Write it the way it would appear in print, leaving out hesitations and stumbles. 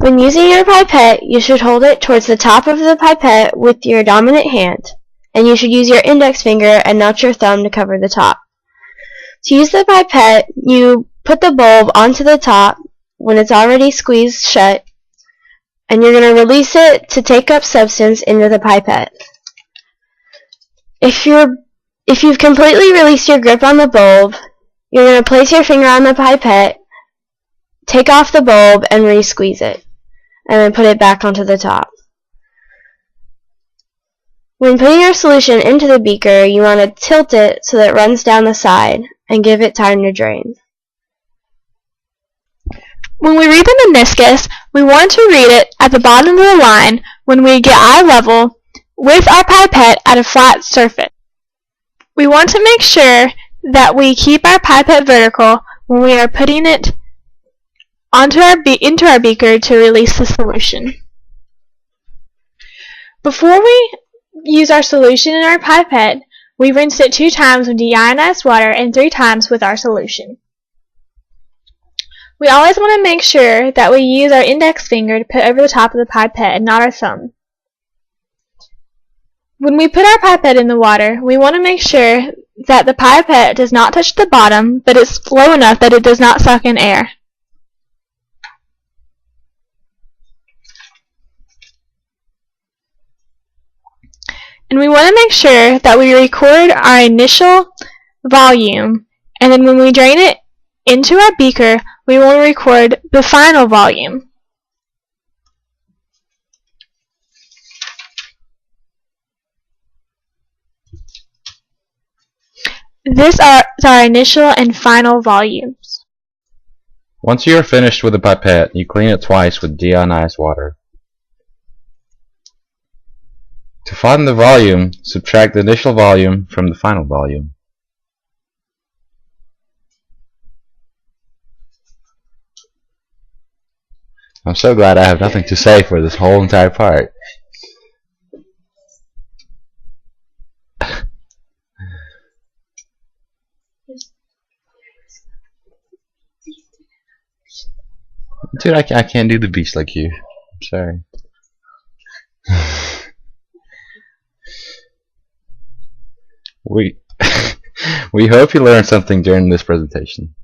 When using your pipette, you should hold it towards the top of the pipette with your dominant hand, and you should use your index finger and not your thumb to cover the top. To use the pipette, you put the bulb onto the top when it's already squeezed shut, and you're going to release it to take up substance into the pipette. If you've completely released your grip on the bulb, you're going to place your finger on the pipette, take off the bulb, and re-squeeze it, and then put it back onto the top. When putting your solution into the beaker, you want to tilt it so that it runs down the side, and give it time to drain. When we read the meniscus, we want to read it at the bottom of the line when we get eye level with our pipette at a flat surface. We want to make sure that we keep our pipette vertical when we are putting it into our beaker to release the solution. Before we use our solution in our pipette, we rinse it 2 times with deionized water and 3 times with our solution. We always want to make sure that we use our index finger to put over the top of the pipette and not our thumb. When we put our pipette in the water, we want to make sure that the pipette does not touch the bottom, but it's low enough that it does not suck in air. And we want to make sure that we record our initial volume, and then when we drain it into our beaker, we want to record the final volume. These are our initial and final volumes. Once you are finished with the pipette, you clean it twice with deionized water. To find the volume, subtract the initial volume from the final volume. I'm so glad I have nothing to say for this whole entire part. Dude, I can't do the beast like you. I'm sorry. We hope you learned something during this presentation.